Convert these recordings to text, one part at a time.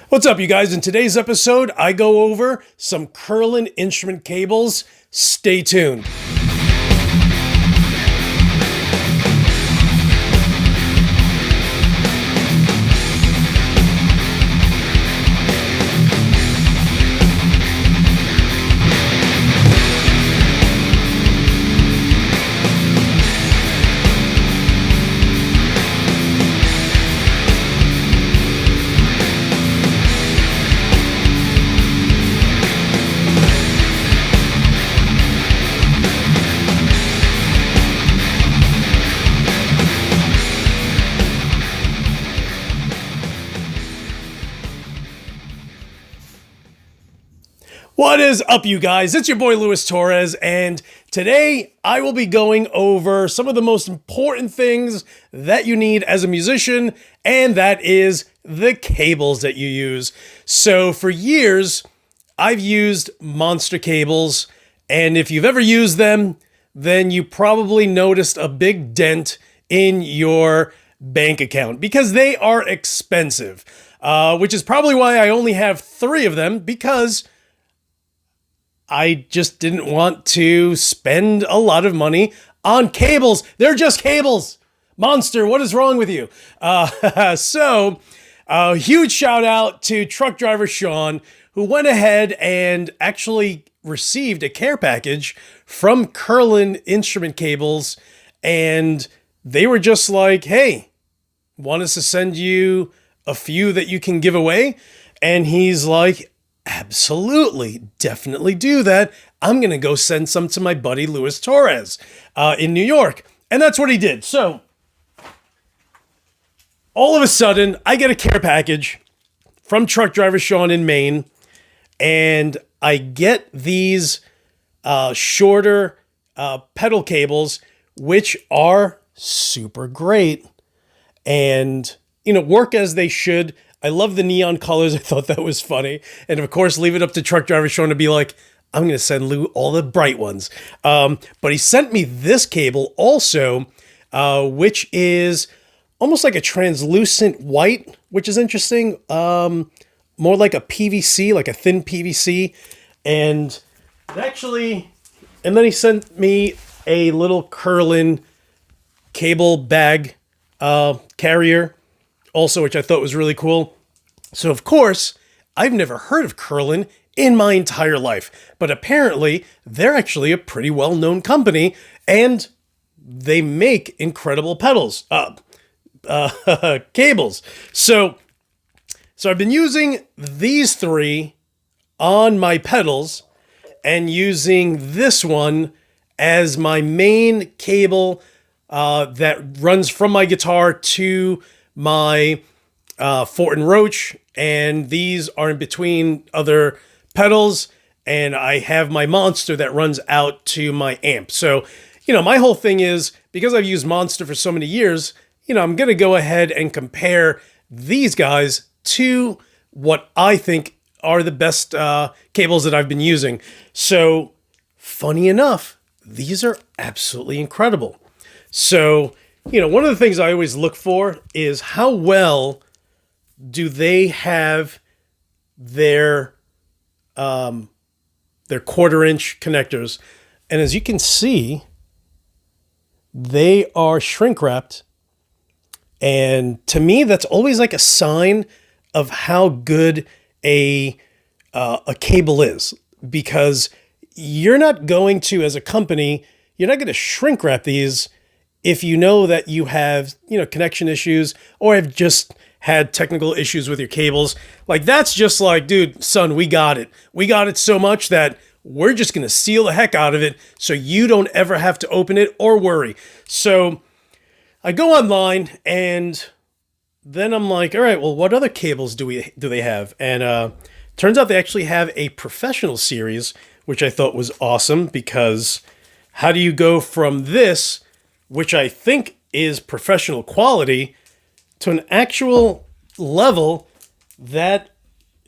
What's up, you guys? In today's episode, I go over some Curlin instrument cables. Stay tuned. What is up, you guys? It's your boy Luis Torres, and today I will be going over some of the most important things that you need as a musician, and that is the cables that you use. So for years, I've used Monster cables, and if you've ever used them, then you probably noticed a big dent in your bank account because they are expensive, which is probably why I only have 3 of them, because I just didn't want to spend a lot of money on cables. They're just cables. Monster, what is wrong with you? So, huge shout out to truck driver Sean, who went ahead and actually received a care package from Curlin Instrument Cables. And they were just like, hey, want us to send you a few that you can give away? And he's like, absolutely, definitely do that. I'm going to go send some to my buddy Luis Torres in New York. And that's what he did. So all of a sudden, I get a care package from truck driver Sean in Maine, and I get these shorter pedal cables, which are super great and, work as they should. I love the neon colors. I thought that was funny. And of course, leave it up to truck driver Sean to be like, I'm going to send Lou all the bright ones. But he sent me this cable also, which is almost like a translucent white, which is interesting. More like a PVC, like a thin PVC. And then he sent me a little Curlin cable bag carrier also, which I thought was really cool. So, of course, I've never heard of Curlin in my entire life, but apparently they're actually a pretty well-known company, and they make incredible cables. So I've been using these 3 on my pedals and using this one as my main cable that runs from my guitar to my Fort and Roach, and these are in between other pedals, and I have my Monster that runs out to my amp. So, my whole thing is, because I've used Monster for so many years, I'm going to go ahead and compare these guys to what I think are the best cables that I've been using. So, funny enough, these are absolutely incredible. So, one of the things I always look for is how well do they have their 1/4-inch connectors. And as you can see, they are shrink wrapped. And to me, that's always like a sign of how good a cable is, because you're not going to, as a company, you're not going to shrink wrap these if you know that you have, connection issues or have just had technical issues with your cables. Like, that's just like, dude, son, we got it. We got it so much that we're just going to seal the heck out of it so you don't ever have to open it or worry. So I go online, and then I'm like, all right, well, what other cables do they have? And turns out they actually have a professional series, which I thought was awesome, because how do you go from this, which I think is professional quality, to an actual level that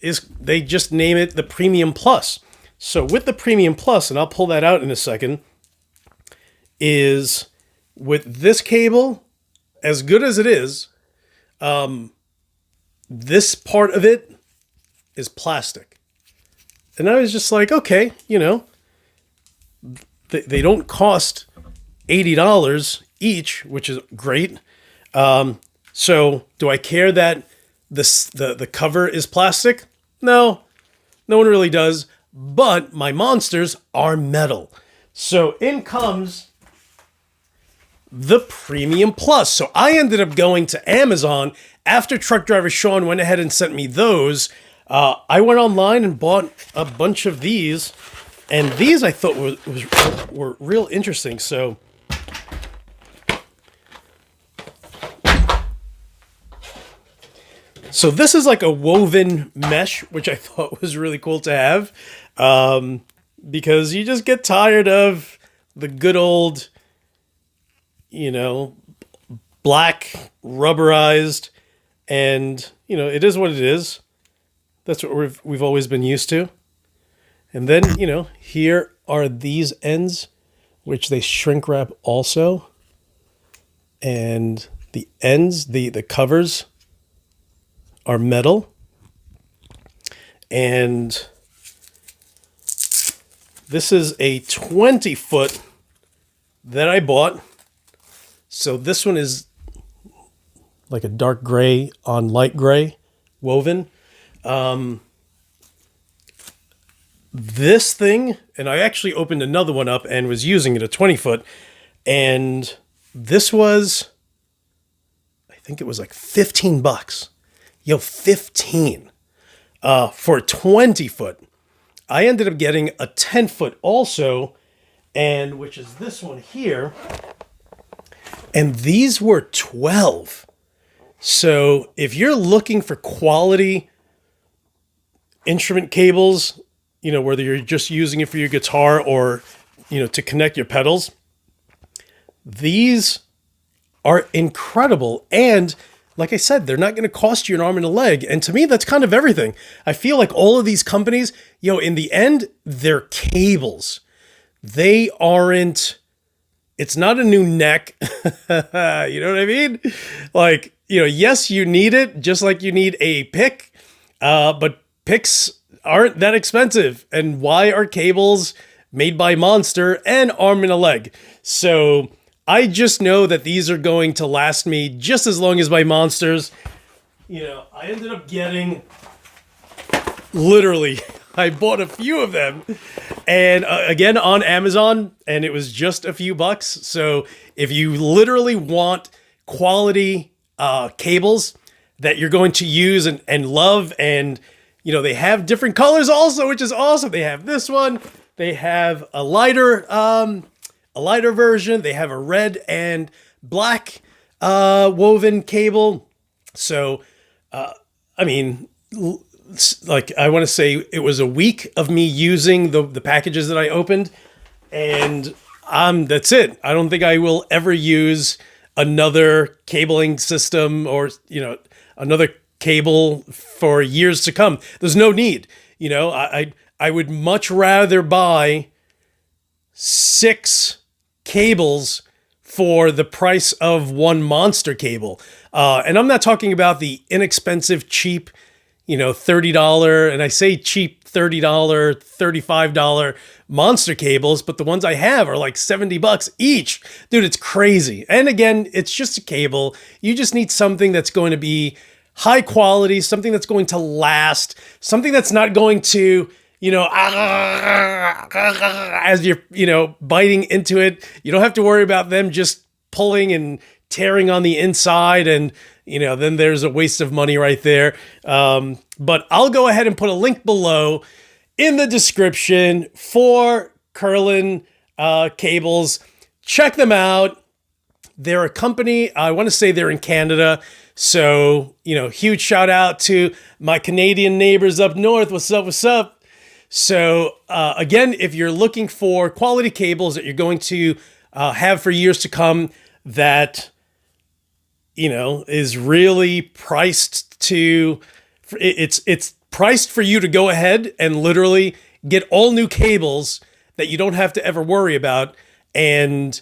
is, they just name it the Premium Plus. So with the Premium Plus, and I'll pull that out in a second, is with this cable, as good as it is, this part of it is plastic. And I was just like, okay, they don't cost $80 each, which is great. So do I care that the cover is plastic? No, no one really does. But my monsters are metal. So in comes the Premium Plus. So I ended up going to Amazon after Truck Driver Sean went ahead and sent me those. I went online and bought a bunch of these, and these I thought were real interesting. So this is like a woven mesh, which I thought was really cool to have, because you just get tired of the good old, black rubberized, and it is what it is. That's what we've always been used to. And then here are these ends, which they shrink wrap also, and the ends, the covers are metal. And this is a 20-foot that I bought. So this one is like a dark gray on light gray woven. This thing, and I actually opened another one up and was using it, a 20-foot, and this was, I think it was like $15. Yo, 15 for a 20-foot. I ended up getting a 10-foot also, and which is this one here. And these were 12. So if you're looking for quality instrument cables, whether you're just using it for your guitar or, to connect your pedals, these are incredible. And like I said, they're not going to cost you an arm and a leg. And to me, that's kind of everything. I feel like all of these companies, in the end, they're cables. They aren't, it's not a new neck. You know what I mean? Like, yes, you need it just like you need a pick. But picks aren't that expensive. And why are cables made by Monster an arm and a leg? So I just know that these are going to last me just as long as my monsters. I ended up getting, literally, I bought a few of them, and again on Amazon, and it was just a few bucks. So if you literally want quality cables that you're going to use and love, and they have different colors also, which is awesome. They have this one, they have a lighter version. They have a red and black woven cable. So, like I want to say it was a week of me using the packages that I opened, and that's it. I don't think I will ever use another cabling system or, another cable for years to come. There's no need. I would much rather buy 6 cables for the price of one Monster cable. And I'm not talking about the inexpensive, cheap, $30, and I say cheap $30, $35 Monster cables, but the ones I have are like $70 each. Dude, it's crazy. And again, it's just a cable. You just need something that's going to be high quality, something that's going to last, something that's not going to, as you're, biting into it. You don't have to worry about them just pulling and tearing on the inside, and then there's a waste of money right there. But I'll go ahead and put a link below in the description for Curlin cables. Check them out. They're a company, I want to say they're in Canada. So, huge shout out to my Canadian neighbors up north. What's up? What's up? So, again, if you're looking for quality cables that you're going to have for years to come, that, is really priced to, it's priced for you to go ahead and literally get all new cables that you don't have to ever worry about and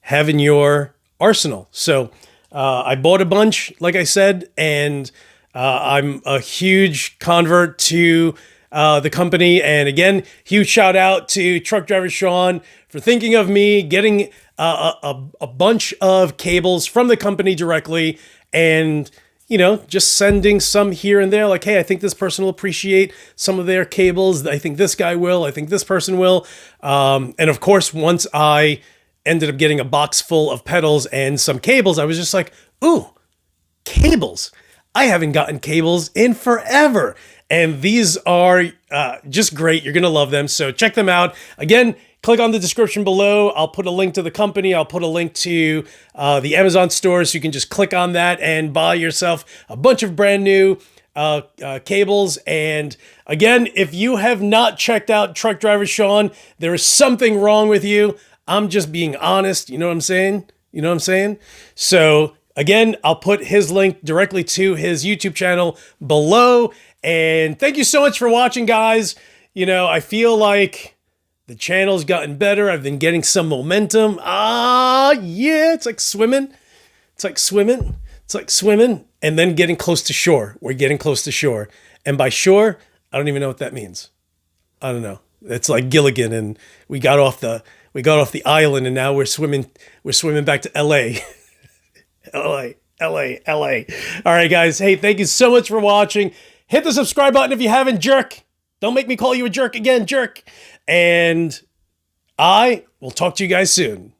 have in your arsenal. So I bought a bunch, like I said, and I'm a huge convert to the company. And again, huge shout out to Truck Driver Sean for thinking of me, getting a bunch of cables from the company directly, and just sending some here and there. Like, hey, I think this person will appreciate some of their cables. I think this guy will. I think this person will. And of course, once I ended up getting a box full of pedals and some cables, I was just like, ooh, cables. I haven't gotten cables in forever. And these are just great. You're going to love them. So check them out. Again, click on the description below. I'll put a link to the company. I'll put a link to the Amazon store, so you can just click on that and buy yourself a bunch of brand new cables. And again, if you have not checked out Truck Driver Sean, there is something wrong with you. I'm just being honest. You know what I'm saying? You know what I'm saying? So again, I'll put his link directly to his YouTube channel below. And thank you so much for watching, guys. I feel like the channel's gotten better. I've been getting some momentum. Yeah, it's like swimming. It's like swimming. It's like swimming and then getting close to shore. We're getting close to shore. And by shore, I don't even know what that means. I don't know. It's like Gilligan, and we got off the island, and now we're swimming back to LA. LA. All right, guys. Hey, thank you so much for watching. Hit the subscribe button if you haven't, jerk. Don't make me call you a jerk again, jerk. And I will talk to you guys soon.